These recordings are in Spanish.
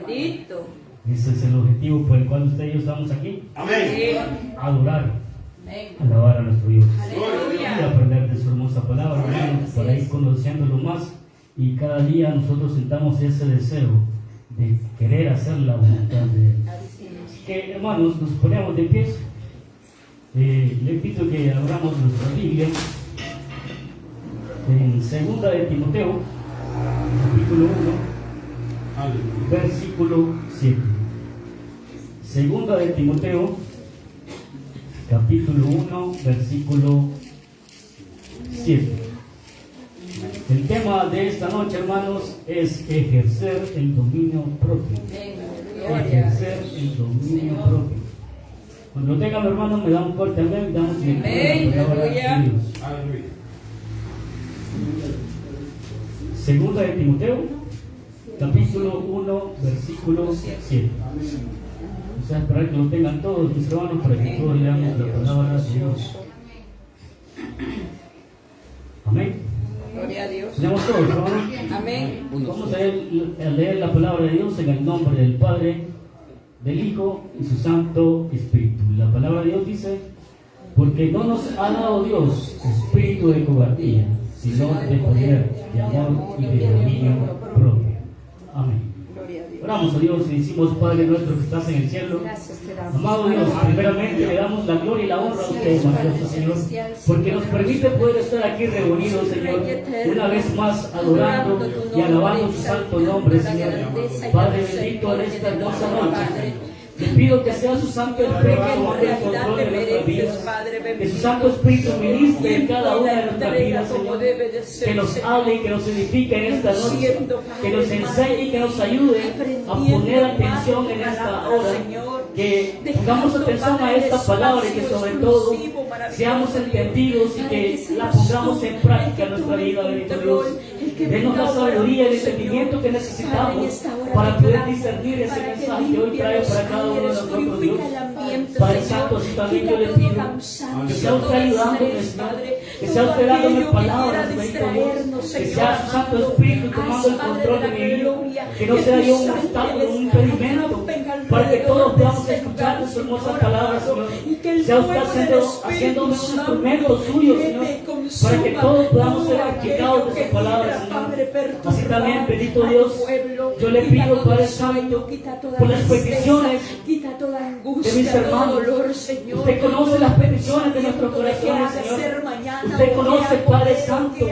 Bendito. Ese es el objetivo por el cual usted y yo estamos aquí. Amén. Adorar, Amén. alabar a nuestro Dios. Y Aleluya. aprender de su hermosa palabra, hermanos, para ir conociéndolo más. Y cada día nosotros sentamos ese deseo de querer hacer la voluntad de Él. Así que, hermanos, nos ponemos de pie. Le pido que abramos nuestra Biblia en 2 de Timoteo, capítulo 1, versículo 7. 2 de Timoteo, capítulo 1, versículo 7. El tema de esta noche, hermanos, es ejercer el dominio propio. Ejercer el dominio propio. Cuando lo tengan, hermanos, me dan un fuerte amén, damos Amén. la palabra de Dios. Aleluya. 2 de Timoteo, capítulo 1, versículo 7. O sea, esperar que lo tengan todos mis hermanos para que todos leamos la palabra de Dios. Amén. Gloria a Dios. Leamos todos, hermanos. Amén. Vamos a leer la palabra de Dios en el nombre del Padre, del Hijo y su Santo Espíritu. La palabra de Dios dice: porque no nos ha dado Dios espíritu de cobardía, sino de poder, de amor y de dominio propio. Amén. Gloria a Dios. Oramos a Dios y decimos: Padre nuestro que estás en el cielo, Gracias te damos. amado Dios, primeramente le damos la gloria y la honra a usted, maravilloso Señor, porque nos permite poder estar aquí reunidos, Señor, una vez más adorando y alabando su santo nombre, Señor. Padre bendito, en esta hermosa noche, te pido que sea su Santo Espíritu tomando el control de nuestras vidas, que su Santo Espíritu ministre en cada una de nuestras vidas, Señor, que nos hable y que nos edifique en esta noche, que nos enseñe y que nos ayude a poner atención en esta hora, que pongamos atención a esta palabra y que sobre todo seamos entendidos y que la pongamos en práctica en nuestra vida, bendito Dios. Denos la sabiduría y el entendimiento que necesitamos para poder discernir ese mensaje que hoy trae para cada uno de nosotros, Dios. Padre Santo, así también yo le pido que sea usted ayudándome, Señor, que sea usted dándome palabras, bendito Dios, que sea su Santo Espíritu tomando el control de mi vida, que no sea yo un obstáculo, un impedimento, para que todos podamos escuchar sus hermosas palabras, Señor. Sea usted haciéndome un instrumento suyo, Señor, para que todos podamos ser edificados de su palabra, Señor. Así también, bendito Dios, yo le pido, Padre Santo, por las peticiones de mis hermanos. Usted conoce las peticiones de nuestros corazones, Señor. Usted conoce, Padre Santo,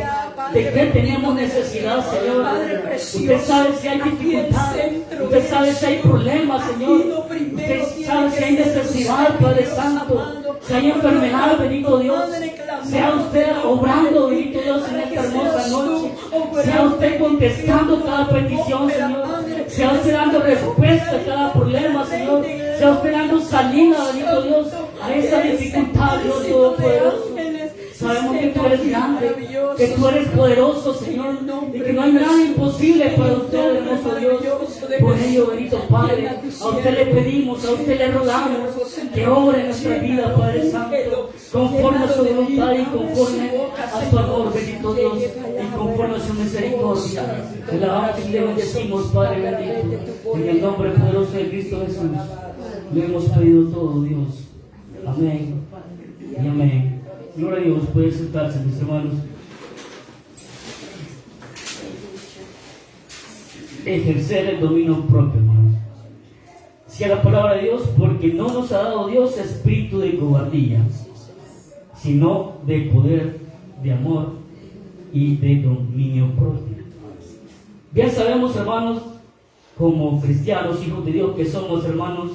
de qué tenemos necesidad, Señor. Usted sabe si hay dificultades, usted sabe si hay problemas, Señor. Usted sabe si hay necesidad, Padre Santo, si hay enfermedad, bendito Dios. Sea usted obrando, bendito Dios, en esta hermosa noche. Sea usted contestando cada petición, Señor. Sea usted dando respuesta a cada problema, Señor. Sea usted dando salida, bendito Dios, a esa dificultad, Dios Todopoderoso. Sabemos que tú eres grande, que tú eres poderoso, Señor, y que no hay nada imposible para usted, hermoso Dios. Por ello, bendito Padre, a usted le pedimos, a usted le rogamos que obre en nuestra vida, Padre Santo, conforme a su voluntad y conforme a su amor, bendito Dios, y conforme a su misericordia. Te alabamos y le bendecimos, Padre bendito, en el nombre poderoso de Cristo Jesús. Le hemos pedido todo, Dios. Amén y amén. Gloria a Dios, puede sentarse, mis hermanos. Ejercer el dominio propio, hermanos. Si a la palabra de Dios, porque no nos ha dado Dios espíritu de cobardía, sino de poder, de amor y de dominio propio. Bien sabemos, hermanos, como cristianos, hijos de Dios que somos, hermanos,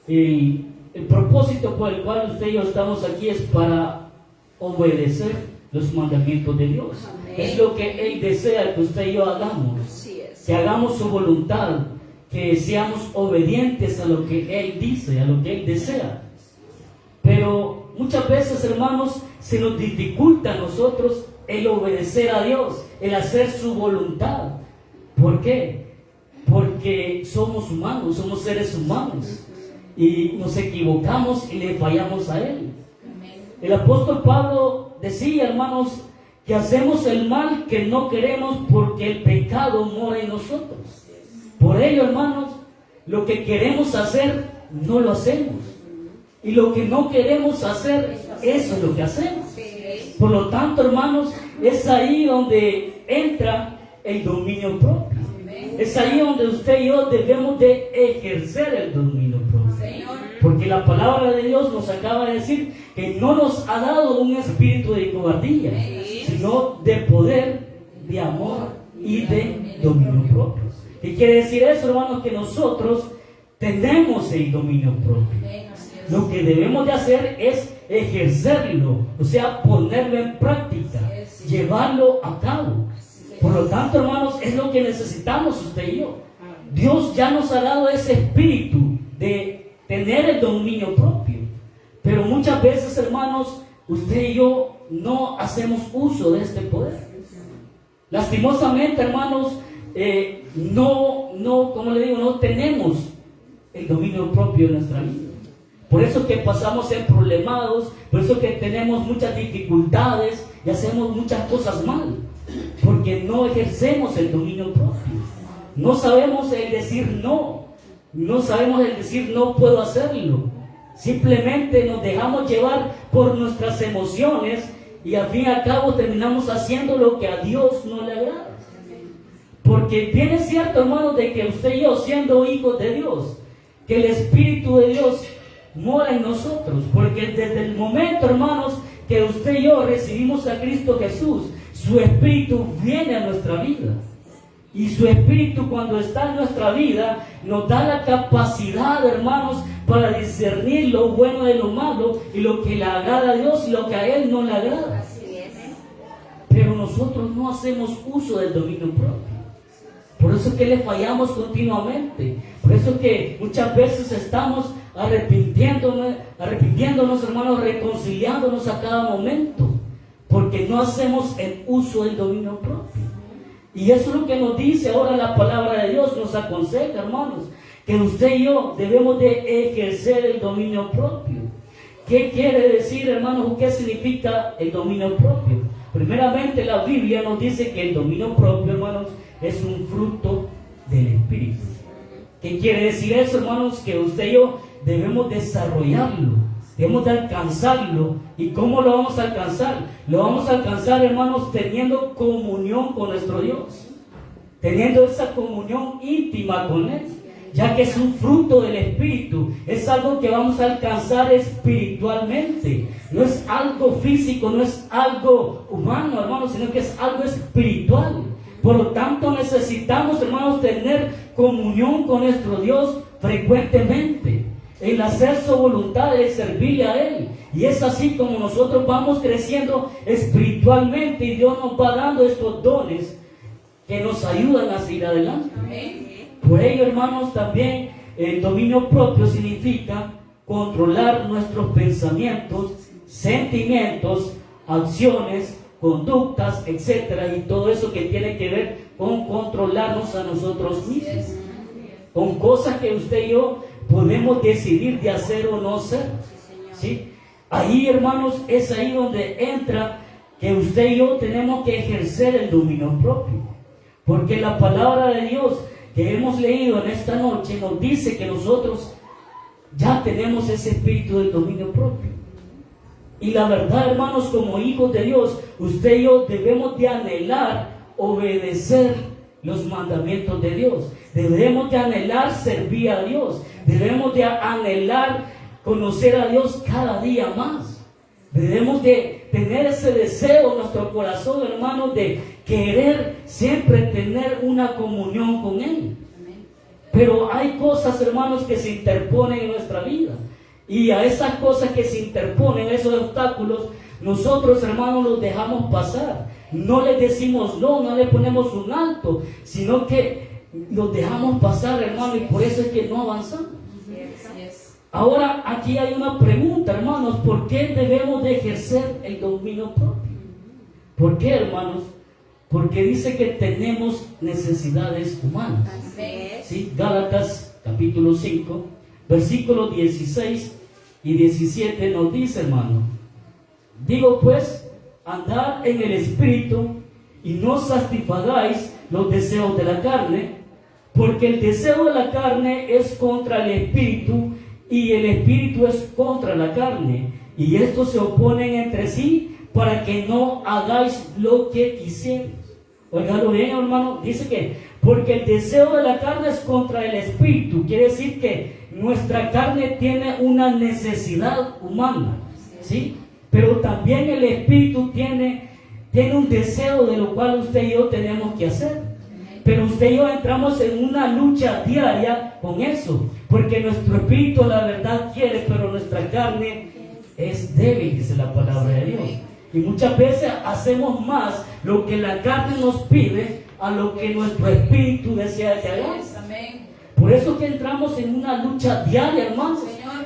el propósito por el cual usted y yo estamos aquí es para obedecer los mandamientos de Dios. Amén. Es lo que Él desea que usted y yo hagamos, que hagamos su voluntad, que seamos obedientes a lo que Él dice, a lo que Él desea. Pero muchas veces, hermanos, se nos dificulta a nosotros el obedecer a Dios, el hacer su voluntad. ¿Por qué? Porque somos humanos, somos seres humanos y nos equivocamos y le fallamos a Él. El apóstol Pablo decía, hermanos, que hacemos el mal que no queremos porque el pecado mora en nosotros. Por ello, hermanos, lo que queremos hacer, no lo hacemos. Y lo que no queremos hacer, eso es lo que hacemos. Por lo tanto, hermanos, es ahí donde entra el dominio propio. Es ahí donde usted y yo debemos de ejercer el dominio propio. Porque la palabra de Dios nos acaba de decir que no nos ha dado un espíritu de cobardía, sino de poder, de amor y de dominio propio. ¿Qué quiere decir eso, hermanos? Que nosotros tenemos el dominio propio. Lo que debemos de hacer es ejercerlo, o sea, ponerlo en práctica, llevarlo a cabo. Por lo tanto, hermanos, es lo que necesitamos usted y yo. Dios ya nos ha dado ese espíritu de tener el dominio propio. Pero muchas veces, hermanos, usted y yo no hacemos uso de este poder. Lastimosamente, hermanos, no tenemos el dominio propio en nuestra vida. Por eso que pasamos en problemados, por eso que tenemos muchas dificultades y hacemos muchas cosas mal, porque no ejercemos el dominio propio. No sabemos el decir no, no sabemos el decir no puedo hacerlo. Simplemente nos dejamos llevar por nuestras emociones y al fin y al cabo terminamos haciendo lo que a Dios no le agrada. Porque bien es cierto, hermanos, de que usted y yo, siendo hijos de Dios, que el Espíritu de Dios mora en nosotros, porque desde el momento, hermanos, que usted y yo recibimos a Cristo Jesús, su Espíritu viene a nuestra vida. Y su Espíritu, cuando está en nuestra vida, nos da la capacidad, hermanos, para discernir lo bueno de lo malo y lo que le agrada a Dios y lo que a Él no le agrada. Pero nosotros no hacemos uso del dominio propio. Por eso es que le fallamos continuamente. Por eso es que muchas veces estamos arrepintiéndonos, hermanos, reconciliándonos a cada momento, porque no hacemos el uso del dominio propio. Y eso es lo que nos dice ahora la palabra de Dios, nos aconseja, hermanos, que usted y yo debemos de ejercer el dominio propio. ¿Qué quiere decir, hermanos? ¿Qué significa el dominio propio? Primeramente, la Biblia nos dice que el dominio propio, hermanos, es un fruto del Espíritu. ¿Qué quiere decir eso, hermanos? Que usted y yo debemos desarrollarlo, debemos de alcanzarlo. ¿Y cómo lo vamos a alcanzar? Lo vamos a alcanzar, hermanos, teniendo comunión con nuestro Dios, teniendo esa comunión íntima con Él, ya que es un fruto del Espíritu, es algo que vamos a alcanzar espiritualmente. No es algo físico, no es algo humano, hermanos, sino que es algo espiritual. Por lo tanto, necesitamos, hermanos, tener comunión con nuestro Dios frecuentemente, el hacer su voluntad, el servirle a Él. Y es así como nosotros vamos creciendo espiritualmente y Dios nos va dando estos dones que nos ayudan a seguir adelante. Por ello, hermanos, también el dominio propio significa controlar nuestros pensamientos, sentimientos, acciones, conductas, etcétera, y todo eso que tiene que ver con controlarnos a nosotros mismos, con cosas que usted y yo podemos decidir de hacer o no hacer. ¿Sí? Ahí, hermanos, es ahí donde entra que usted y yo tenemos que ejercer el dominio propio, porque la palabra de Dios que hemos leído en esta noche nos dice que nosotros ya tenemos ese espíritu del dominio propio. Y la verdad, hermanos, como hijos de Dios, usted y yo debemos de anhelar obedecer los mandamientos de Dios. Debemos de anhelar servir a Dios. Debemos de anhelar conocer a Dios cada día más. Debemos de tener ese deseo en nuestro corazón, hermanos, de querer siempre tener una comunión con Él. Pero hay cosas, hermanos, que se interponen en nuestra vida. Y a esas cosas que se interponen, esos obstáculos, nosotros, hermanos, los dejamos pasar. No les decimos no le ponemos un alto, sino que los dejamos pasar, hermano, y por eso es que no avanzamos. Ahora, aquí hay una pregunta, hermanos: ¿por qué debemos de ejercer el dominio propio? ¿Por qué, hermanos? Porque dice que tenemos necesidades humanas. ¿Sí? Gálatas capítulo 5, versículos 16 y 17 nos dice, hermano: digo pues, andad en el Espíritu y no satisfagáis los deseos de la carne, Porque el deseo de la carne es contra el espíritu y el espíritu es contra la carne. Y estos se oponen entre sí para que no hagáis lo que quisierais. Oiganlo bien, hermano. Dice que porque el deseo de la carne es contra el espíritu. Quiere decir que nuestra carne tiene una necesidad humana, ¿sí? Pero también el espíritu tiene un deseo de lo cual usted y yo tenemos que hacer. Pero usted y yo entramos en una lucha diaria con eso, porque nuestro espíritu la verdad quiere, pero nuestra carne es débil, dice la palabra de Dios. Y muchas veces hacemos más lo que la carne nos pide a lo que nuestro espíritu desea que hagamos. Por eso que entramos en una lucha diaria, hermanos.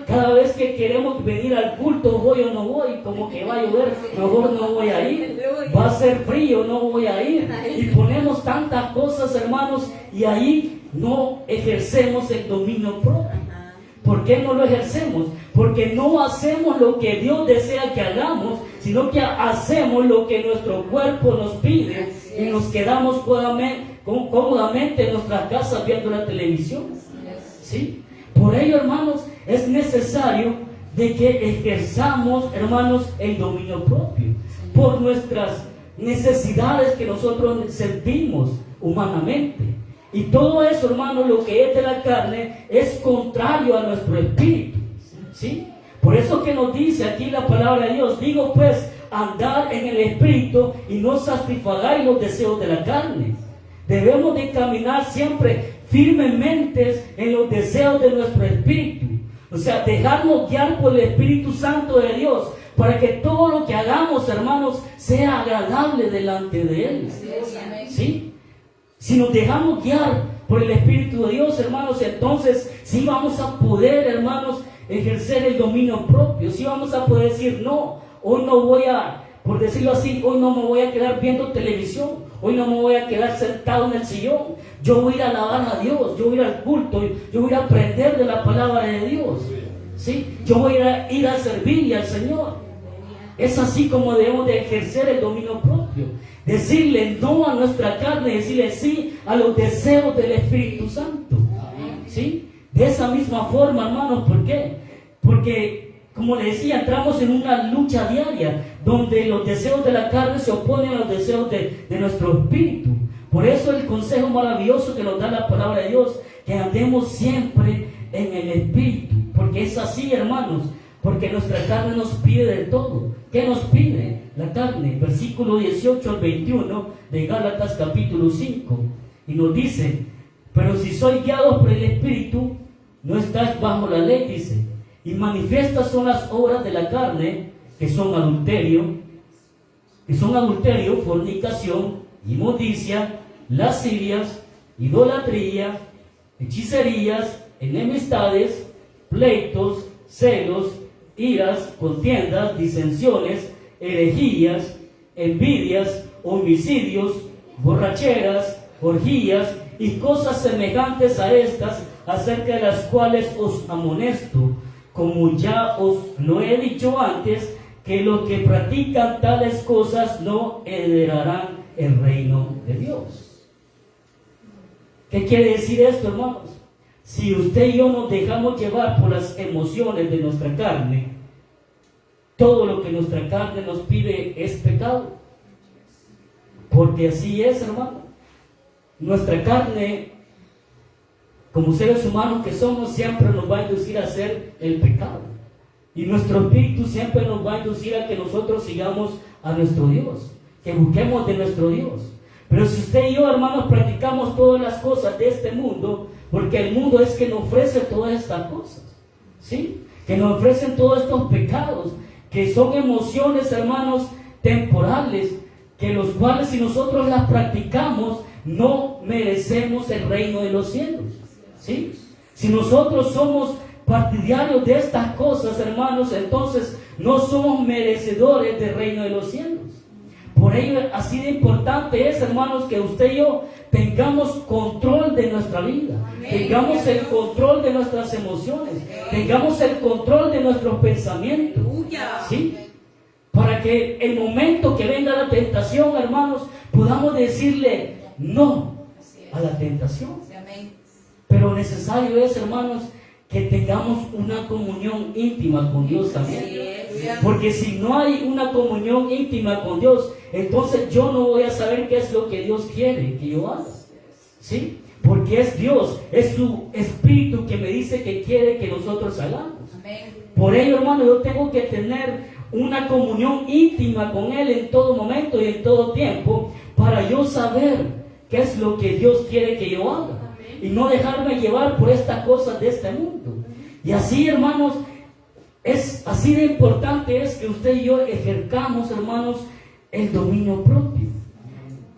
Cada vez que queremos venir al culto, voy o no voy, como que va a llover, mejor no voy a ir, va a ser frío, no voy a ir. Y ponemos tantas cosas, hermanos, y ahí no ejercemos el dominio propio. ¿Por qué no lo ejercemos? Porque no hacemos lo que Dios desea que hagamos, sino que hacemos lo que nuestro cuerpo nos pide y nos quedamos cómodamente en nuestras casas viendo la televisión. ¿Sí? Por ello, hermanos, es necesario de que ejerzamos, hermanos, el dominio propio por nuestras necesidades que nosotros sentimos humanamente. Y todo eso, hermanos, lo que es de la carne es contrario a nuestro espíritu, ¿sí? Por eso que nos dice aquí la palabra de Dios, digo pues, andar en el espíritu y no satisfagáis los deseos de la carne. Debemos de caminar siempre firmemente en los deseos de nuestro espíritu. O sea, dejarnos guiar por el Espíritu Santo de Dios para que todo lo que hagamos, hermanos, sea agradable delante de Él. ¿Sí? Si nos dejamos guiar por el Espíritu de Dios, hermanos, entonces sí vamos a poder, hermanos, ejercer el dominio propio. Sí vamos a poder decir, no, hoy no voy a, por decirlo así, hoy no me voy a quedar viendo televisión. Hoy no me voy a quedar sentado en el sillón. Yo voy a ir a alabar a Dios. Yo voy a ir al culto. Yo voy a aprender de la palabra de Dios. ¿Sí? Yo voy a ir a servirle al Señor. Es así como debemos de ejercer el dominio propio. Decirle no a nuestra carne, decirle sí a los deseos del Espíritu Santo. ¿Sí? De esa misma forma, hermanos, ¿por qué? Porque, como les decía, entramos en una lucha diaria donde los deseos de la carne se oponen a los deseos de nuestro espíritu. Por eso el consejo maravilloso que nos da la palabra de Dios, que andemos siempre en el espíritu, porque es así, hermanos, porque nuestra carne nos pide de todo. ¿Qué nos pide la carne? Versículo 18 al 21 de Gálatas capítulo 5, y nos dice, pero si sois guiados por el espíritu, no estáis bajo la ley, dice. Y manifiestas son las obras de la carne, que son adulterio, fornicación, inmundicia, lascivias, idolatría, hechicerías, enemistades, pleitos, celos, iras, contiendas, disensiones, herejías, envidias, homicidios, borracheras, orgías y cosas semejantes a estas, acerca de las cuales os amonesto, como ya os lo he dicho antes, que los que practican tales cosas no heredarán el reino de Dios. ¿Qué quiere decir esto, hermanos? Si usted y yo nos dejamos llevar por las emociones de nuestra carne, todo lo que nuestra carne nos pide es pecado. Porque así es, hermano. Nuestra carne, como seres humanos que somos, siempre nos va a inducir a hacer el pecado. Y nuestro espíritu siempre nos va a inducir a que nosotros sigamos a nuestro Dios, que busquemos de nuestro Dios. Pero si usted y yo, hermanos, practicamos todas las cosas de este mundo, porque el mundo es que nos ofrece todas estas cosas, ¿sí? Que nos ofrecen todos estos pecados, que son emociones, hermanos, temporales, que los cuales si nosotros las practicamos, no merecemos el reino de los cielos, ¿sí? Si nosotros somos partidarios de estas cosas, hermanos, entonces no somos merecedores del reino de los cielos. Por ello, así de importante es, hermanos, que usted y yo tengamos control de nuestra vida, tengamos el control de nuestras emociones, tengamos el control de nuestros pensamientos, ¿sí? Para que el momento que venga la tentación, hermanos, podamos decirle no a la tentación. necesario es, hermanos, que tengamos una comunión íntima con Dios también. Porque si no hay una comunión íntima con Dios, entonces yo no voy a saber qué es lo que Dios quiere que yo haga. ¿Sí? Porque es Dios, es su Espíritu que me dice que quiere que nosotros hagamos. Por ello, hermano, yo tengo que tener una comunión íntima con Él en todo momento y en todo tiempo, para yo saber qué es lo que Dios quiere que yo haga. Y no dejarme llevar por estas cosas de este mundo. Y así, hermanos, es así de importante es que usted y yo ejerzamos, hermanos, el dominio propio.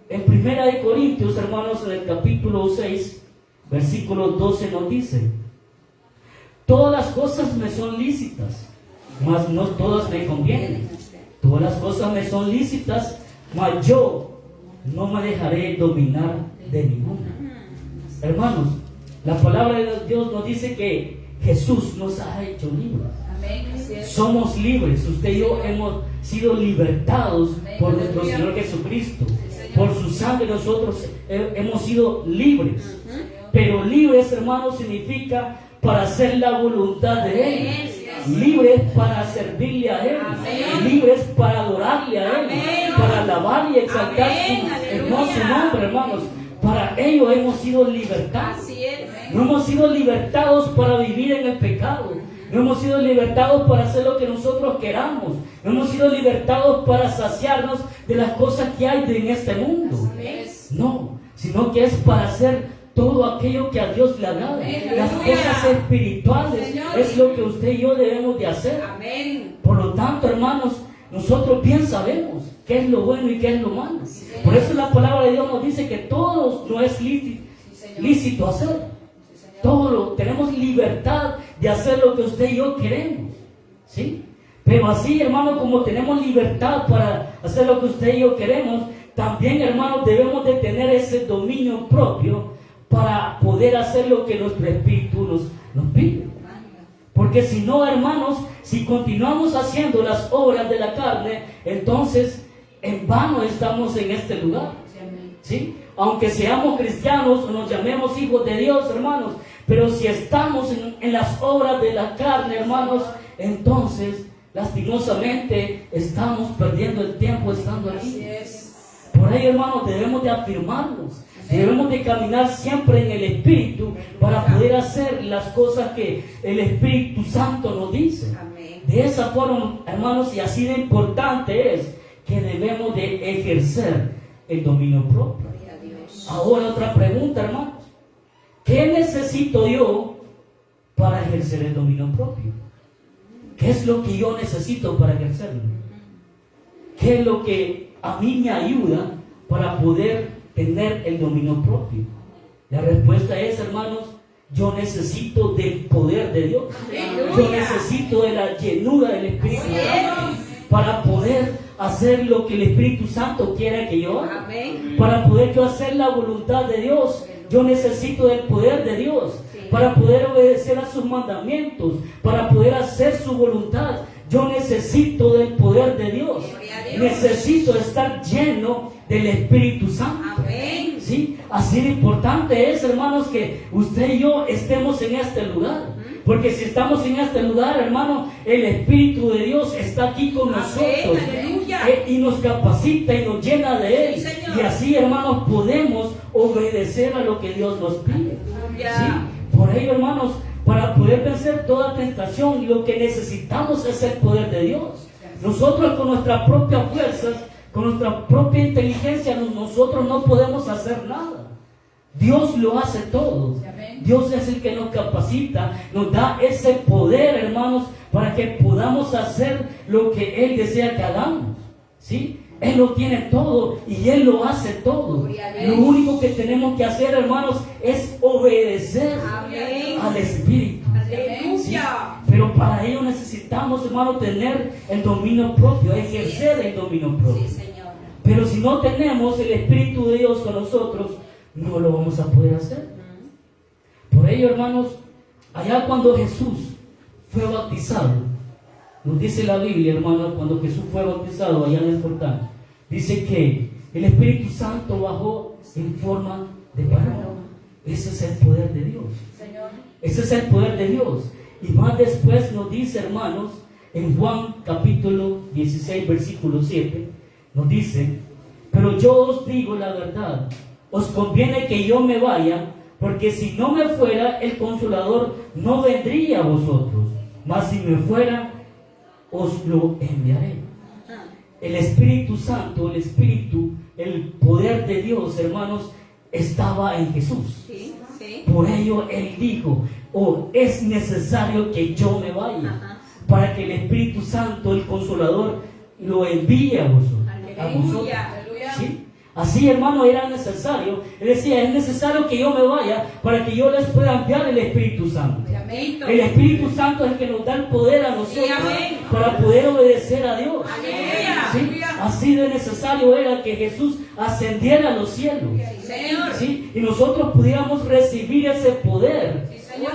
En 1 Corintios, hermanos, en el capítulo 6, versículo 12 nos dice: todas las cosas me son lícitas, mas no todas me convienen. Todas las cosas me son lícitas, mas yo no me dejaré dominar de ninguna. Hermanos, la palabra de Dios nos dice que Jesús nos ha hecho libres. Somos libres. Usted y yo hemos sido libertados por nuestro Señor Jesucristo. Por su sangre nosotros hemos sido libres. Pero libres, hermanos, significa para hacer la voluntad de Él. Libres para servirle a Él. Libres para adorarle a Él. Para alabar y exaltar su hermoso nombre, hermanos. Para ello hemos sido libertados. No hemos sido libertados para vivir en el pecado. No hemos sido libertados para hacer lo que nosotros queramos. No hemos sido libertados para saciarnos de las cosas que hay en este mundo. No, sino que es para hacer todo aquello que a Dios le agrada. Las cosas espirituales es lo que usted y yo debemos de hacer. Por lo tanto, hermanos, nosotros bien sabemos qué es lo bueno y qué es lo malo. Por eso la palabra de Dios nos dice que todo no es lícito hacer. Tenemos libertad de hacer lo que usted y yo queremos. ¿Sí? Pero así, hermano, como tenemos libertad para hacer lo que usted y yo queremos, también, hermanos, debemos de tener ese dominio propio para poder hacer lo que nuestro espíritu nos pide. Porque si no, hermanos, si continuamos haciendo las obras de la carne, entonces en vano estamos en este lugar. ¿Sí? Aunque seamos cristianos o nos llamemos hijos de Dios, hermanos, pero si estamos en las obras de la carne, hermanos, entonces lastimosamente estamos perdiendo el tiempo estando aquí. Por ahí, hermanos, debemos de afirmarnos. Debemos de caminar siempre en el Espíritu para poder hacer las cosas que el Espíritu Santo nos dice. De esa forma, hermanos, y así de importante es que debemos de ejercer el dominio propio. Ahora otra pregunta, hermanos. ¿Qué necesito yo para ejercer el dominio propio? ¿Qué es lo que yo necesito para ejercerlo? ¿Qué es lo que a mí me ayuda para poder tener el dominio propio? La respuesta es, hermanos, yo necesito del poder de Dios. Yo necesito de la llenura del Espíritu Santo para poder hacer lo que el Espíritu Santo quiere que yo haga. Para poder yo hacer la voluntad de Dios, yo necesito del poder de Dios. Para poder obedecer a sus mandamientos, para poder hacer su voluntad, yo necesito del poder de Dios. Necesito estar lleno del Espíritu Santo. ¿Sí? Así de importante es, hermanos, que usted y yo estemos en este lugar. Porque si estamos en este lugar, hermano, el Espíritu de Dios está aquí con nosotros. Y nos capacita y nos llena de Él. Y así, hermanos, podemos obedecer a lo que Dios nos pide. ¿Sí? Por ello, hermanos, para poder vencer toda tentación, lo que necesitamos es el poder de Dios. Nosotros con nuestras propias fuerzas, con nuestra propia inteligencia, nosotros no podemos hacer nada. Dios lo hace todo. Dios es el que nos capacita, nos da ese poder, hermanos, para que podamos hacer lo que Él desea que hagamos. ¿Sí? Él lo tiene todo y Él lo hace todo. Lo único que tenemos que hacer, hermanos, es obedecer al Espíritu. ¿Sí? Pero para ello necesitamos, hermanos, tener el dominio propio, ejercer el dominio propio. Pero si no tenemos el Espíritu de Dios con nosotros, no lo vamos a poder hacer. Por ello, hermanos, allá cuando Jesús fue bautizado, nos dice la Biblia, hermanos, cuando Jesús fue bautizado allá en el Jordán, dice que el Espíritu Santo bajó en forma de paloma. Ese es el poder de Dios. Ese es el poder de Dios. Y más después nos dice, hermanos, en Juan capítulo 16, versículo 7, nos dice: pero yo os digo la verdad, os conviene que yo me vaya, porque si no me fuera, el Consolador no vendría a vosotros, mas si me fuera, os lo enviaré. El Espíritu Santo, el Espíritu, el poder de Dios, hermanos, estaba en Jesús. Sí, sí. Por ello Él dijo: oh, es necesario que yo me vaya, para que el Espíritu Santo, el Consolador, lo envíe a vosotros. Aleluya. ¿Sí? Así, hermano, era necesario. Él decía: es necesario que yo me vaya para que yo les pueda enviar el Espíritu Santo. El Espíritu Santo es el que nos da el poder a nosotros para poder obedecer a Dios. ¿Sí? Así de necesario era que Jesús ascendiera a los cielos. ¿Sí? Y nosotros pudiéramos recibir ese poder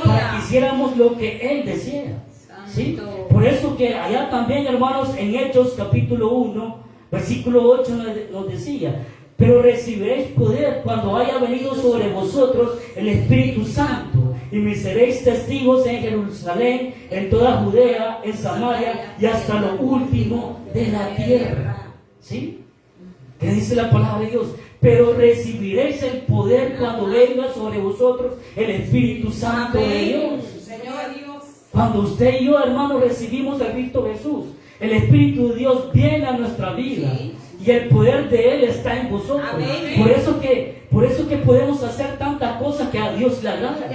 para que hiciéramos lo que Él desea. ¿Sí? Por eso que allá también, hermanos, en Hechos capítulo 1, versículo 8 nos decía: pero recibiréis poder cuando haya venido sobre vosotros el Espíritu Santo, y me seréis testigos en Jerusalén, en toda Judea, en Samaria y hasta lo último de la tierra. ¿Sí? ¿Qué dice la palabra de Dios? Pero recibiréis el poder cuando venga sobre vosotros el Espíritu Santo de Dios. Cuando usted y yo, hermanos, recibimos a Cristo Jesús, el Espíritu de Dios viene a nuestra vida. Y el poder de Él está en vosotros. Por eso que podemos hacer tantas cosas que a Dios le agrada.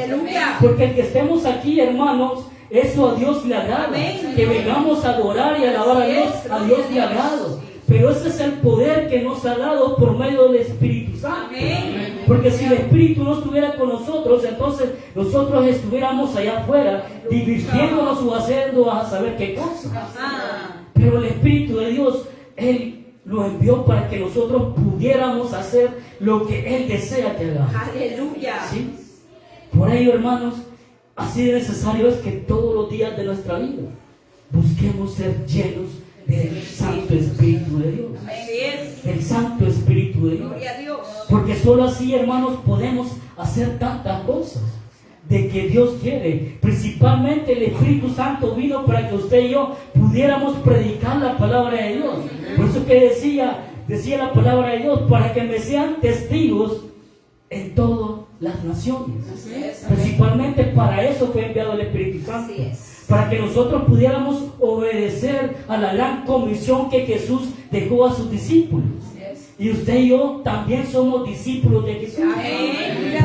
Porque el que estemos aquí, hermanos, eso a Dios le agrada. Que vengamos a adorar y alabar a Dios le agrada. Pero ese es el poder que nos ha dado por medio del Espíritu Santo. Porque si el Espíritu no estuviera con nosotros, entonces nosotros estuviéramos allá afuera divirtiéndonos o haciendo a saber qué cosa. Pero el Espíritu de Dios, Él lo envió para que nosotros pudiéramos hacer lo que Él desea que hagamos. Aleluya. ¿Sí? Por ello, hermanos, así de necesario es que todos los días de nuestra vida busquemos ser llenos del Santo Espíritu de Dios. Del Santo Espíritu de Dios. Gloria a Dios. Porque solo así, hermanos, podemos hacer tantas cosas de que Dios quiere. Principalmente el Espíritu Santo vino para que usted y yo pudiéramos predicar la palabra de Dios. Por eso que decía la palabra de Dios: para que me sean testigos en todas las naciones. Principalmente para eso fue enviado el Espíritu Santo. Para que nosotros pudiéramos obedecer a la gran comisión que Jesús dejó a sus discípulos. Y usted y yo también somos discípulos de Jesús.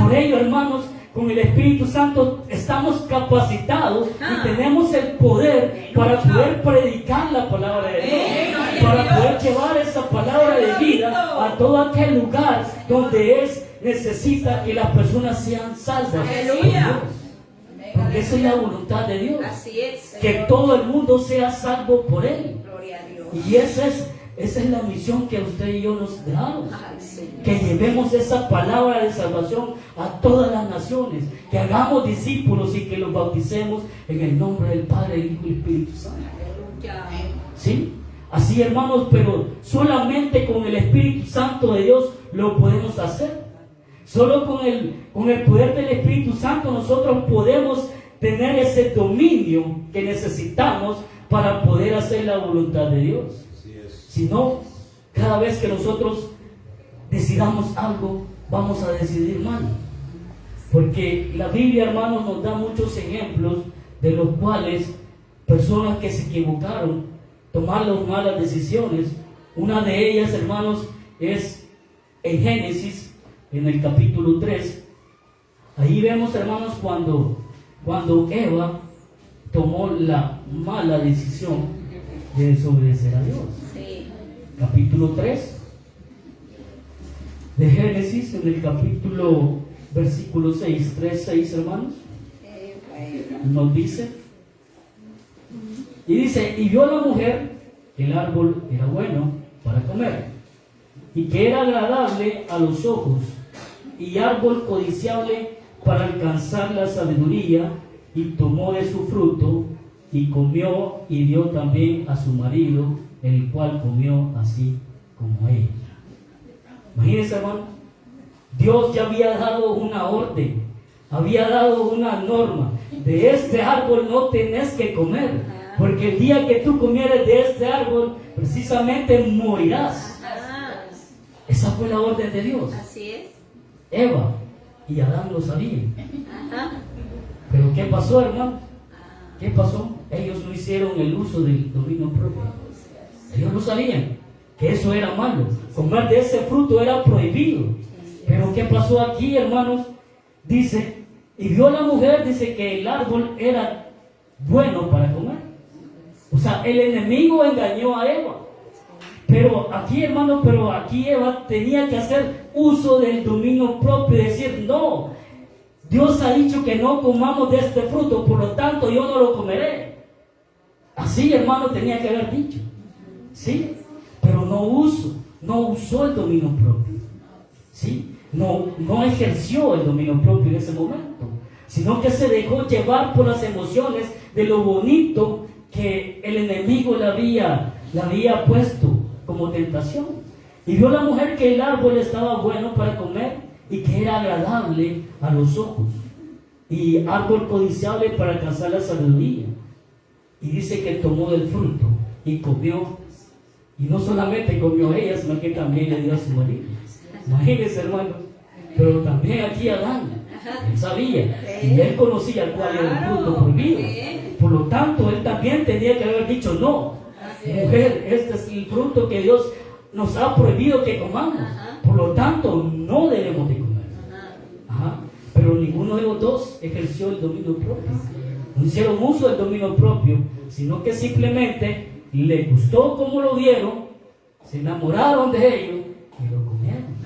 Por ello, hermanos, con el Espíritu Santo estamos capacitados y tenemos el poder para poder predicar la palabra de Dios, para poder llevar esa palabra de vida a todo aquel lugar donde necesita que las personas sean salvas. Porque esa es la voluntad de Dios. Que todo el mundo sea salvo por Él. Y esa es la misión que usted y yo nos damos. Que llevemos esa palabra de salvación a todas las naciones. Que hagamos discípulos y que los bauticemos en el nombre del Padre, el Hijo y el Espíritu Santo. ¿Sí? Así, hermanos, pero solamente con el Espíritu Santo de Dios lo podemos hacer. Solo con el poder del Espíritu Santo nosotros podemos tener ese dominio que necesitamos para poder hacer la voluntad de Dios. Si no, cada vez que nosotros decidamos algo, vamos a decidir mal. Porque la Biblia, hermanos, nos da muchos ejemplos de los cuales personas que se equivocaron tomaron malas decisiones. Una de ellas, hermanos, es en Génesis, en el capítulo 3. Ahí vemos, hermanos, cuando Eva tomó la mala decisión de desobedecer a Dios. Capítulo 3 de Génesis, en el capítulo versículo 6, 3:6, hermanos, nos dice, y dice: y vio la mujer que el árbol era bueno para comer, y que era agradable a los ojos, y árbol codiciable para alcanzar la sabiduría, y tomó de su fruto, y comió, y dio también a su marido, el cual comió así como ella. Imagínense, hermano, Dios ya había dado una orden había dado una norma: de este árbol no tenés que comer, porque el día que tú comieres de este árbol, precisamente morirás. Esa fue la orden de Dios. Así es. Eva y Adán lo sabían. Pero ¿qué pasó, hermano? ¿Qué pasó? Ellos no hicieron el uso del dominio propio. Ellos no sabían que eso era malo. Comer de ese fruto era prohibido. Pero ¿qué pasó aquí, hermanos? Dice, y vio la mujer, dice que el árbol era bueno para comer. O sea, el enemigo engañó a Eva. Pero aquí, hermano, aquí Eva tenía que hacer uso del dominio propio y decir: no, Dios ha dicho que no comamos de este fruto, por lo tanto yo no lo comeré. Así, hermano, tenía que haber dicho. ¿Sí? Pero no usó el dominio propio. ¿Sí? No ejerció el dominio propio en ese momento, sino que se dejó llevar por las emociones de lo bonito que el enemigo le había puesto como tentación. Y vio la mujer que el árbol estaba bueno para comer y que era agradable a los ojos, y árbol codiciable para alcanzar la sabiduría. Y dice que tomó del fruto y comió. Y no solamente comió ella, sino que también le dio a su marido. Imagínense, hermano. Pero también aquí Adán, él sabía, y él conocía cuál era el fruto prohibido. Por lo tanto, él también tenía que haber dicho: no, mujer, este es el fruto que Dios nos ha prohibido que comamos. Por lo tanto, no debemos de comer. Pero ninguno de los dos ejerció el dominio propio. No hicieron uso del dominio propio, sino que simplemente le gustó como lo vieron, se enamoraron de ello y lo comieron.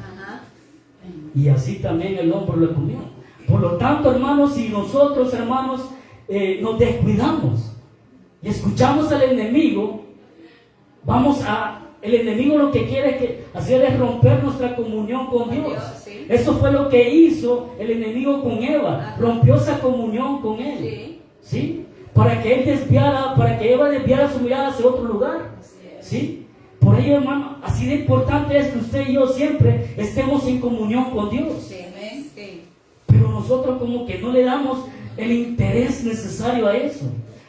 Y así también el hombre lo comió. Por lo tanto, hermanos, si nosotros, hermanos, nos descuidamos y escuchamos al enemigo, el enemigo lo que quiere hacer es romper nuestra comunión con Dios. Eso fue lo que hizo el enemigo con Eva. Rompió esa comunión con él. ¿Sí? Para que Eva desviara su mirada hacia otro lugar. ¿Sí? Por ello, hermano, así de importante es que usted y yo siempre estemos en comunión con Dios. Pero nosotros como que no le damos el interés necesario a eso.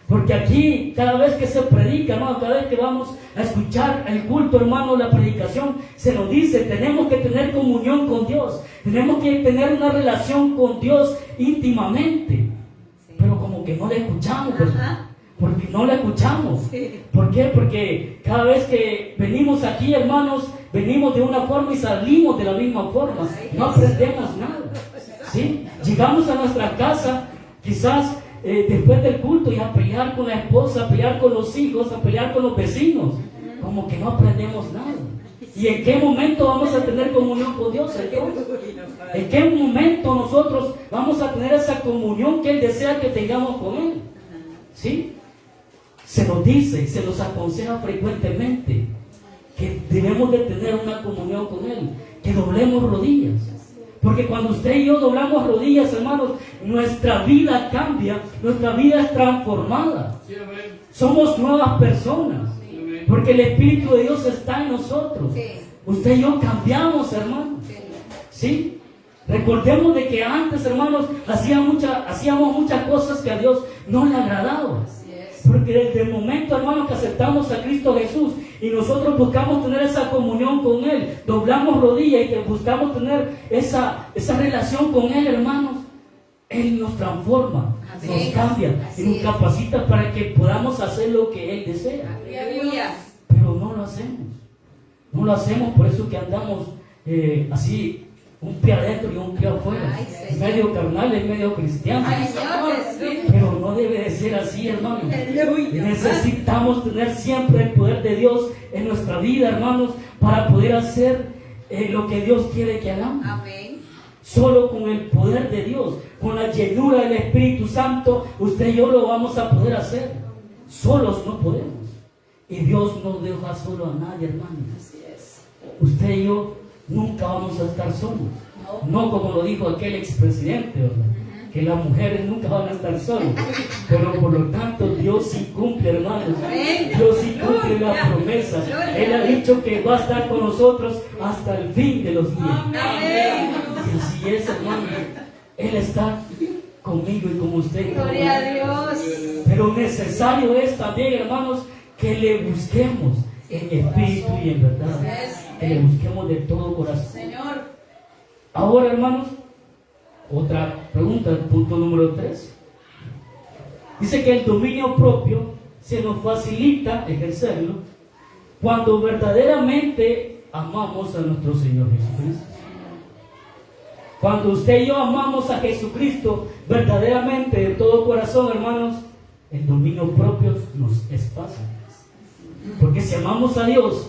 Porque aquí, cada vez que se predica, ¿no? Cada vez que vamos a escuchar el culto, hermano, la predicación, se nos dice: tenemos que tener comunión con Dios, tenemos que tener una relación con Dios íntimamente. Pero como que no le escuchamos, ¿verdad? Porque no la escuchamos. ¿Por qué? Porque cada vez que venimos aquí, hermanos, venimos de una forma y salimos de la misma forma. No aprendemos nada. ¿Sí? Llegamos a nuestra casa, quizás después del culto, y a pelear con la esposa, a pelear con los hijos, a pelear con los vecinos. Como que no aprendemos nada. ¿Y en qué momento vamos a tener comunión con Dios, entonces? ¿En qué momento nosotros vamos a tener esa comunión que Él desea que tengamos con Él? ¿Sí? Se nos dice y se nos aconseja frecuentemente que debemos de tener una comunión con Él, que doblemos rodillas. Porque cuando usted y yo doblamos rodillas, hermanos, nuestra vida cambia, nuestra vida es transformada. Somos nuevas personas, porque el Espíritu de Dios está en nosotros. Usted y yo cambiamos, hermanos. ¿Sí? Recordemos de que antes, hermanos, hacíamos muchas cosas que a Dios no le agradaban. Porque desde el momento, hermanos, que aceptamos a Cristo Jesús y nosotros buscamos tener esa comunión con Él, doblamos rodillas y que buscamos tener esa relación con Él, hermanos, Él nos transforma, nos cambia y nos capacita para que podamos hacer lo que Él desea. Pero no lo hacemos. No lo hacemos, por eso que andamos así, un pie adentro y un pie afuera, medio carnal y medio cristiano. Pero no debe de ser así, hermanos. Necesitamos tener siempre el poder de Dios en nuestra vida, hermanos, para poder hacer lo que Dios quiere que hagamos. Solo con el poder de Dios, con la llenura del Espíritu Santo, usted y yo lo vamos a poder hacer. Solos no podemos. Y Dios no deja solo a nadie, hermanos. Usted y yo nunca vamos a estar solos. No como lo dijo aquel expresidente, ¿verdad? Que las mujeres nunca van a estar solas. Pero por lo tanto Dios sí cumple, hermanos. Dios sí cumple las promesas. Él ha dicho que va a estar con nosotros hasta el fin de los días. Y así es, hermanos. Él está conmigo y con usted. Gloria a Dios. Pero necesario es también, hermanos, que le busquemos en espíritu y en verdad. Que le busquemos de todo corazón. Señor. Ahora, hermanos, otra pregunta, el punto número 3. Dice que el dominio propio se nos facilita ejercerlo cuando verdaderamente amamos a nuestro Señor Jesucristo. Cuando usted y yo amamos a Jesucristo verdaderamente de todo corazón, hermanos, el dominio propio nos es fácil. Porque si amamos a Dios,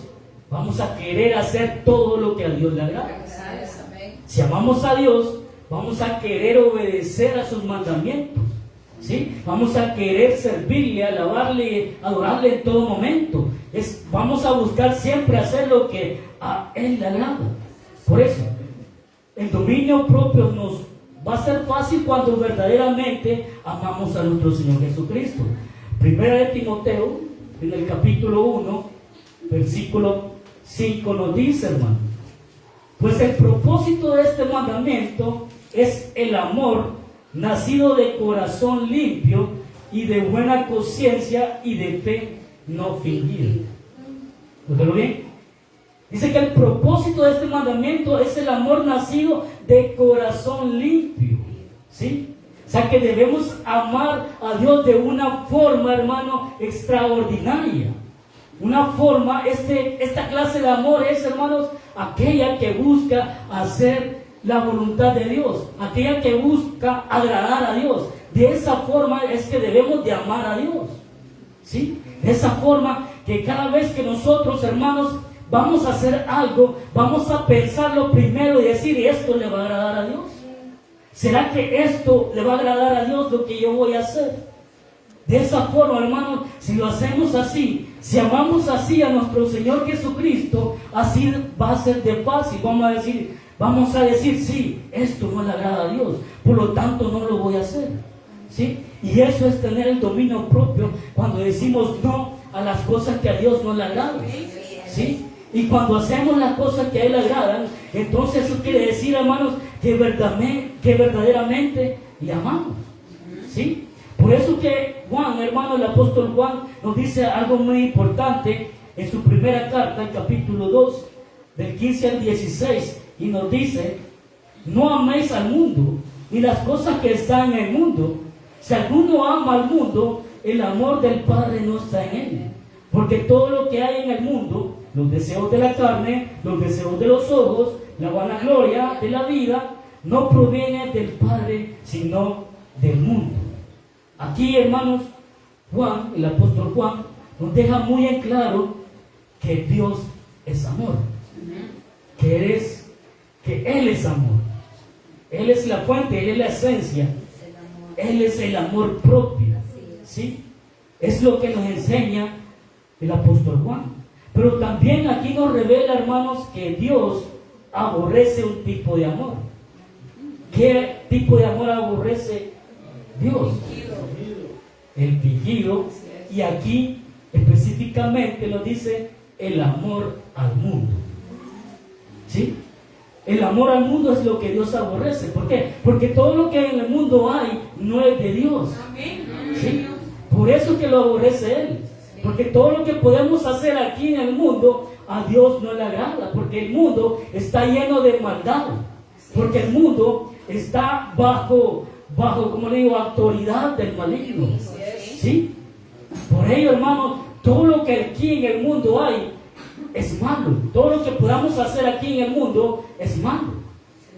vamos a querer hacer todo lo que a Dios le agrada. Si amamos a Dios, vamos a querer obedecer a sus mandamientos. ¿Sí? Vamos a querer servirle, alabarle, adorarle en todo momento. Vamos a buscar siempre hacer lo que a Él le agrada. Por eso, el dominio propio nos va a ser fácil cuando verdaderamente amamos a nuestro Señor Jesucristo. Primera de Timoteo, en el capítulo 1, versículo 5 nos dice, hermano: pues el propósito de este mandamiento es el amor nacido de corazón limpio y de buena conciencia y de fe no fingida. ¿Lo bien? Dice que el propósito de este mandamiento es el amor nacido de corazón limpio. ¿Sí? O sea que debemos amar a Dios de una forma, hermano, extraordinaria. Una forma, esta clase de amor es, hermanos, aquella que busca hacer la voluntad de Dios, aquella que busca agradar a Dios. De esa forma es que debemos de amar a Dios. ¿Sí? De esa forma que cada vez que nosotros, hermanos, vamos a hacer algo, vamos a pensarlo primero y decir: ¿esto le va a agradar a Dios? ¿Será que esto le va a agradar a Dios lo que yo voy a hacer? De esa forma, hermanos, si lo hacemos así, si amamos así a nuestro Señor Jesucristo, así va a ser de fácil. Vamos a decir, sí, esto no le agrada a Dios, por lo tanto no lo voy a hacer. ¿Sí? Y eso es tener el dominio propio cuando decimos no a las cosas que a Dios no le agradan. ¿Sí? Y cuando hacemos las cosas que a Él le agradan, entonces eso quiere decir, hermanos, que verdaderamente le amamos. ¿Sí? Por eso que Juan, hermano, el apóstol Juan, nos dice algo muy importante en su primera carta, el capítulo 2, del 15 al 16, y nos dice: no améis al mundo, ni las cosas que están en el mundo. Si alguno ama al mundo, el amor del Padre no está en él. Porque todo lo que hay en el mundo, los deseos de la carne, los deseos de los ojos, la vanagloria de la vida, no proviene del Padre, sino del mundo. Aquí, hermanos, Juan, el apóstol Juan, nos deja muy en claro que Dios es amor. Que Él es amor. Él es la fuente, Él es la esencia. Él es el amor propio. ¿Sí? Es lo que nos enseña el apóstol Juan. Pero también aquí nos revela, hermanos, que Dios aborrece un tipo de amor. ¿Qué tipo de amor aborrece Dios? El fingido. Y aquí específicamente nos dice el amor al mundo. ¿Sí? El amor al mundo es lo que Dios aborrece. ¿Por qué? Porque todo lo que en el mundo hay no es de Dios. ¿Sí? Por eso que lo aborrece Él. Porque todo lo que podemos hacer aquí en el mundo a Dios no le agrada. Porque el mundo está lleno de maldad. Porque el mundo está bajo, como le digo, autoridad del maligno. ¿Sí? Por ello, hermano, todo lo que aquí en el mundo hay es malo. Todo lo que podamos hacer aquí en el mundo es malo.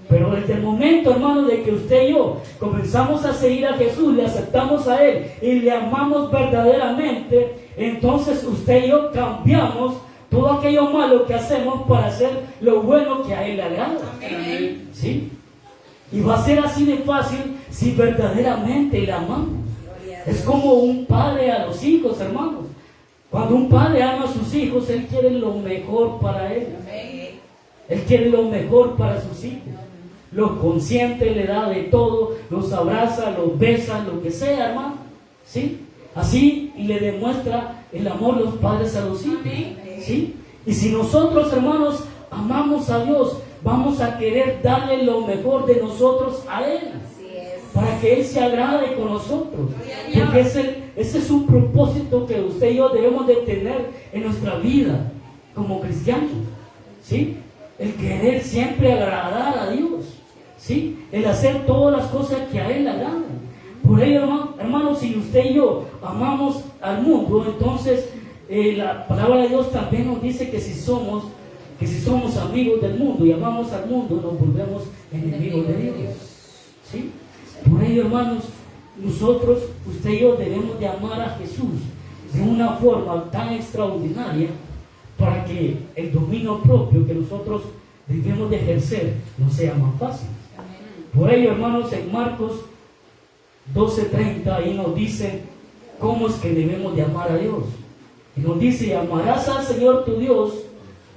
Pero desde el momento, hermano, de que usted y yo comenzamos a seguir a Jesús, le aceptamos a Él y le amamos verdaderamente, entonces usted y yo cambiamos todo aquello malo que hacemos para hacer lo bueno que a Él le agrada. ¿Sí? Y va a ser así de fácil si verdaderamente le amamos. Es como un padre a los hijos, hermanos. Cuando un padre ama a sus hijos, él quiere lo mejor para él. Él quiere lo mejor para sus hijos. Los consiente, le da de todo, los abraza, los besa, lo que sea, hermano. ¿Sí? Así, y le demuestra el amor los padres a los hijos. ¿Sí? Y si nosotros, hermanos, amamos a Dios, vamos a querer darle lo mejor de nosotros a Él. para que Él se agrade con nosotros. Porque ese es un propósito que usted y yo debemos de tener en nuestra vida como cristianos, ¿sí? El querer siempre agradar a Dios, ¿sí? El hacer todas las cosas que a Él le agradan. Por ello, hermanos, si usted y yo amamos al mundo, entonces la palabra de Dios también nos dice que si somos amigos del mundo y amamos al mundo, nos volvemos enemigos de Dios, ¿sí? Por ello, hermanos, nosotros, usted y yo debemos de amar a Jesús de una forma tan extraordinaria para que el dominio propio que nosotros debemos de ejercer no sea más fácil. Por ello, hermanos, en Marcos 12:30 ahí nos dice cómo es que debemos de amar a Dios. Y nos dice: amarás al Señor tu Dios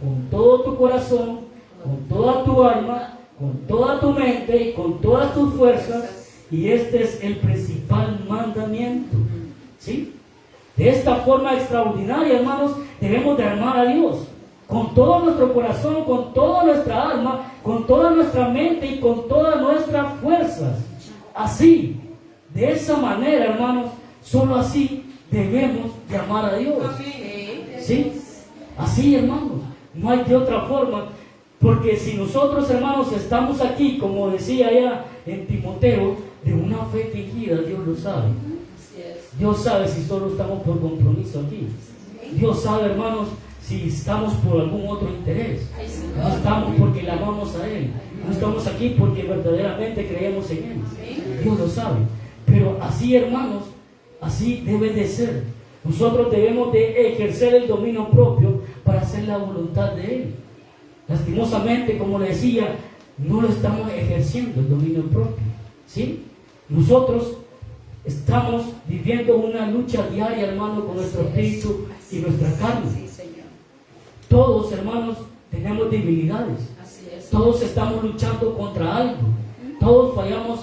con todo tu corazón, con toda tu alma, con toda tu mente y con todas tus fuerzas. Y este es el principal mandamiento, ¿sí? De esta forma extraordinaria, hermanos, debemos de amar a Dios con todo nuestro corazón, con toda nuestra alma, con toda nuestra mente y con todas nuestras fuerzas. Así, de esa manera, hermanos, solo así debemos de amar a Dios, ¿sí? Así, hermanos, no hay de otra forma. Porque si nosotros, hermanos, estamos aquí, como decía allá en Timoteo, de una fe fingida, Dios lo sabe. Dios sabe si solo estamos por compromiso aquí. Dios sabe, hermanos, si estamos por algún otro interés. No estamos porque le amamos a Él. No estamos aquí porque verdaderamente creemos en Él. Dios lo sabe. Pero así, hermanos, así debe de ser. Nosotros debemos de ejercer el dominio propio para hacer la voluntad de Él. Lastimosamente, como le decía, no lo estamos ejerciendo el dominio propio, ¿sí? Nosotros estamos viviendo una lucha diaria, hermano, con nuestro espíritu y nuestra carne. Todos, hermanos, tenemos debilidades. Todos estamos luchando contra algo. Todos fallamos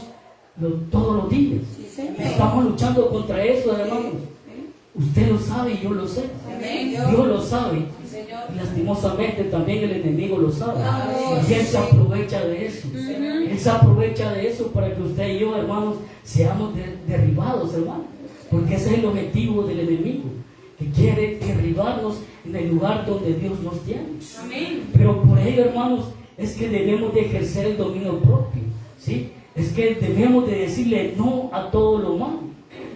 todos los días. Estamos luchando contra eso, hermanos. Usted lo sabe y yo lo sé. Dios lo sabe. Y lastimosamente también el enemigo lo sabe. Y Él se aprovecha de eso. Él se aprovecha de eso para que usted y yo, hermanos, seamos derribados, hermanos. Porque ese es el objetivo del enemigo, que quiere derribarnos en el lugar donde Dios nos tiene. Pero por ello, hermanos, es que debemos de ejercer el dominio propio, ¿sí? Es que debemos de decirle no a todo lo malo.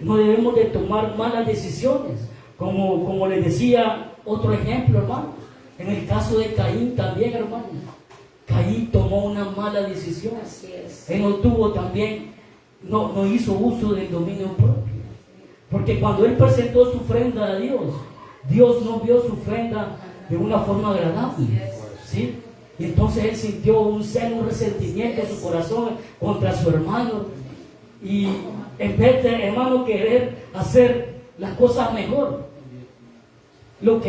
No debemos de tomar malas decisiones. Como les decía, otro ejemplo, hermanos. En el caso de Caín también, hermanos. Caín tomó una mala decisión. Él no hizo uso del dominio propio. Porque cuando él presentó su ofrenda a Dios, Dios no vio su ofrenda de una forma agradable, ¿sí? Y entonces él sintió un celo, un resentimiento en su corazón contra su hermano. Y en vez de, hermano, querer hacer las cosas mejor, lo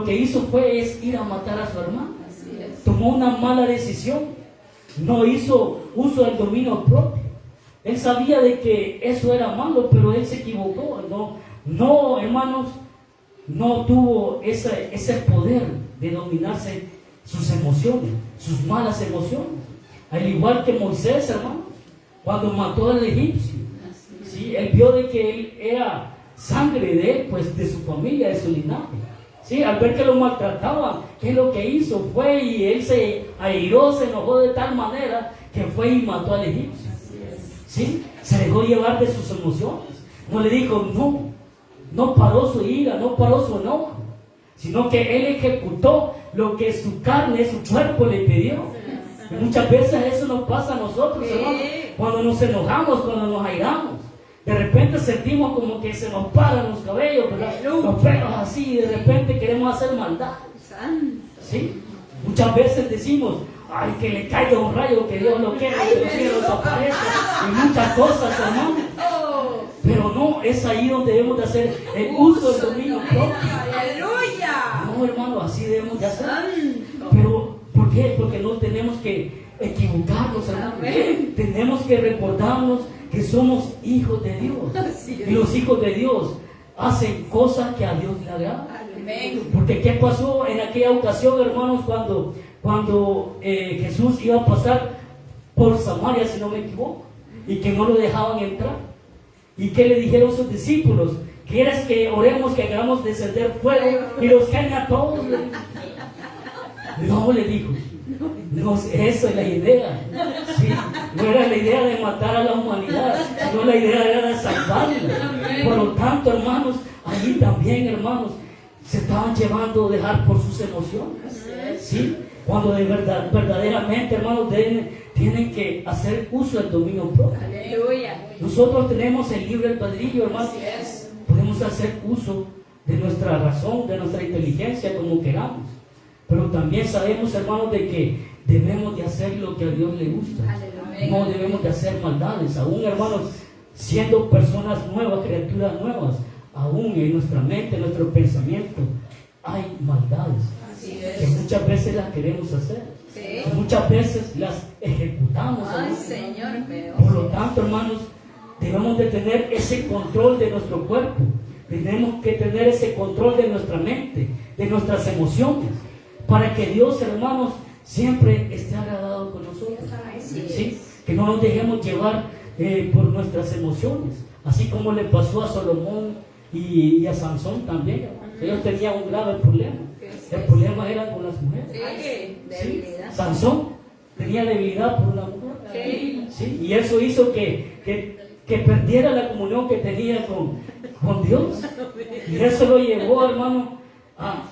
que hizo fue ir a matar a su hermano. Tomó una mala decisión. No hizo uso del dominio propio. Él sabía de que eso era malo, pero él se equivocó. No, hermanos, no tuvo ese poder de dominarse sus emociones, sus malas emociones. Al igual que Moisés, hermanos, cuando mató al egipcio, ¿sí? Él vio de que él era sangre de él, pues de su familia, de su linaje. ¿Sí? Al ver que lo maltrataban, ¿qué es lo que hizo? Fue y él se airó, se enojó de tal manera que fue y mató al egipcio. ¿Sí? Se dejó llevar de sus emociones. No le dijo no paró su ira, no paró su enojo, sino que él ejecutó lo que su carne, su cuerpo le pidió. Y muchas veces eso nos pasa a nosotros, hermanos, cuando nos enojamos, cuando nos airamos. De repente sentimos como que se nos paran los cabellos, ¿verdad? Los pelos así, y de repente queremos hacer maldad. ¿Sí? Muchas veces decimos, ay, que le caiga un rayo, que Dios lo quiera, que los cielos aparezcan, y muchas cosas, hermano. Pero no, es ahí donde debemos de hacer el uso del dominio propio. No, hermano, así debemos de hacer. Pero, ¿por qué? Porque no tenemos que equivocarnos, hermano. Tenemos que recordarnos que somos hijos de Dios. Y los hijos de Dios hacen cosas que a Dios le agradan. Porque ¿qué pasó en aquella ocasión, hermanos, cuando Jesús iba a pasar por Samaria, si no me equivoco? y que no lo dejaban entrar. ¿Y qué le dijeron sus discípulos? ¿Quieres que oremos, que hagamos descender fuego y los caen a todos? No, le dijo. No, esa es la idea. Sí, no era la idea de matar a la humanidad, no, la idea era de salvarla. Por lo tanto, hermanos, allí también, hermanos, se estaban llevando a dejar por sus emociones. ¿Sí? Cuando de verdad, verdaderamente, hermanos, tienen que hacer uso del dominio propio. Nosotros tenemos el libre albedrío, hermanos. Podemos hacer uso de nuestra razón, de nuestra inteligencia, como queramos. Pero también sabemos, hermanos, de que debemos de hacer lo que a Dios le gusta. No debemos de hacer maldades. Aún, hermanos, siendo personas nuevas, criaturas nuevas, aún en nuestra mente, en nuestro pensamiento, hay maldades que muchas veces las queremos hacer. Muchas veces las ejecutamos. Por lo tanto, hermanos, debemos de tener ese control de nuestro cuerpo. Tenemos que tener ese control de nuestra mente, de nuestras emociones, para que Dios, hermanos, siempre esté agradado con nosotros. ¿Sí? Que no nos dejemos llevar por nuestras emociones, así como le pasó a Salomón y a Sansón también. Ellos tenían un grave problema. El problema era con las mujeres. ¿Sí? Sansón tenía debilidad por una mujer. ¿Sí? Y eso hizo que perdiera la comunión que tenía con Dios. Y eso lo llevó, hermano, a,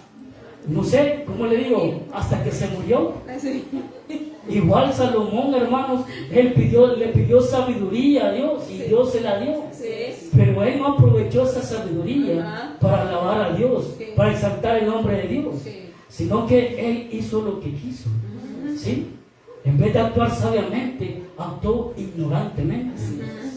no sé, ¿cómo le digo? Hasta que se murió. Igual Salomón, hermanos, le pidió sabiduría a Dios y Dios se la dio. Pero él no aprovechó esa sabiduría para alabar a Dios, para exaltar el nombre de Dios, sino que él hizo lo que quiso. ¿Sí? En vez de actuar sabiamente, actuó ignorantemente.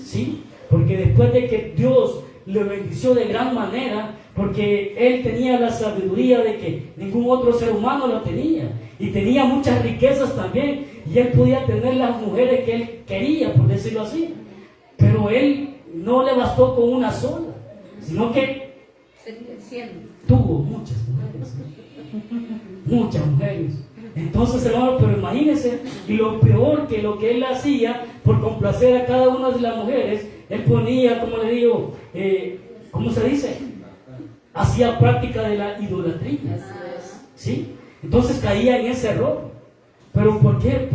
¿Sí? Porque después de que Dios le bendició de gran manera, porque él tenía la sabiduría de que ningún otro ser humano la tenía, y tenía muchas riquezas también, y él podía tener las mujeres que él quería, por decirlo así, pero él no le bastó con una sola, sino que tuvo muchas mujeres. Muchas mujeres. Entonces, hermano, pero imagínense, y lo peor que lo que él hacía por complacer a cada una de las mujeres, él ponía, como le digo, ¿cómo se dice? Hacía práctica de la idolatría. ¿Sí? Entonces caía en ese error. ¿Pero por qué?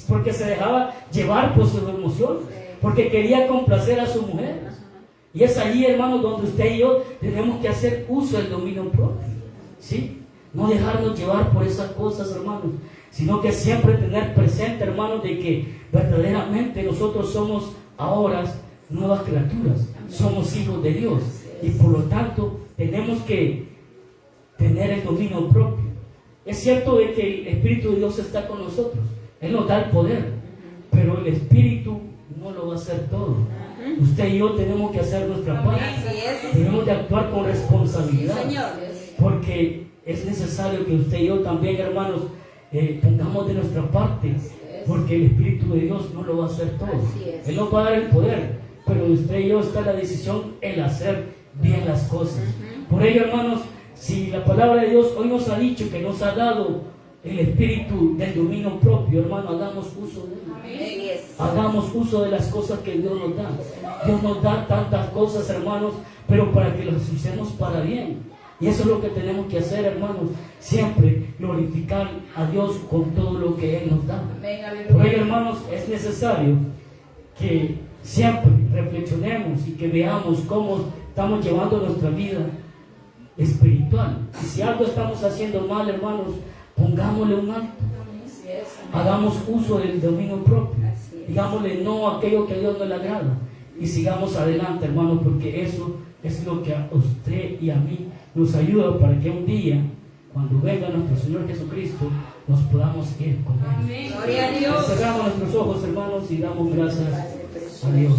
Porque se dejaba llevar por sus emociones, porque quería complacer a su mujer. Y es allí, hermano, donde usted y yo tenemos que hacer uso del dominio propio. ¿Sí? No dejarnos llevar por esas cosas, hermanos, sino que siempre tener presente, hermanos, de que verdaderamente nosotros somos ahora nuevas criaturas, somos hijos de Dios, y por lo tanto tenemos que tener el dominio propio. Es cierto de que el Espíritu de Dios está con nosotros, Él nos da el poder, pero el Espíritu no lo va a hacer todo. Usted y yo tenemos que hacer nuestra parte, tenemos de actuar con responsabilidad, porque es necesario que usted y yo también, hermanos, pongamos de nuestra parte, porque el Espíritu de Dios no lo va a hacer todo. Él nos va a dar el poder, pero usted y yo está la decisión el hacer bien las cosas. Por ello, hermanos, si la palabra de Dios hoy nos ha dicho que nos ha dado el espíritu del dominio propio, hermano, hagamos uso de él. Hagamos uso de las cosas que Dios nos da. Dios nos da tantas cosas, hermanos, pero para que las usemos para bien. Y eso es lo que tenemos que hacer, hermanos, siempre glorificar a Dios con todo lo que Él nos da. Por ello, hermanos, es necesario que siempre reflexionemos y que veamos cómo estamos llevando nuestra vida espiritual. Y si algo estamos haciendo mal, hermanos, pongámosle un alto. Hagamos uso del dominio propio. Digámosle no a aquello que a Dios no le agrada. Y sigamos adelante, hermanos, porque eso es lo que a usted y a mí nos ayuda para que un día, cuando venga nuestro Señor Jesucristo, nos podamos ir con Él. Gloria a Dios. Cerramos nuestros ojos, hermanos, y damos gracias a Dios.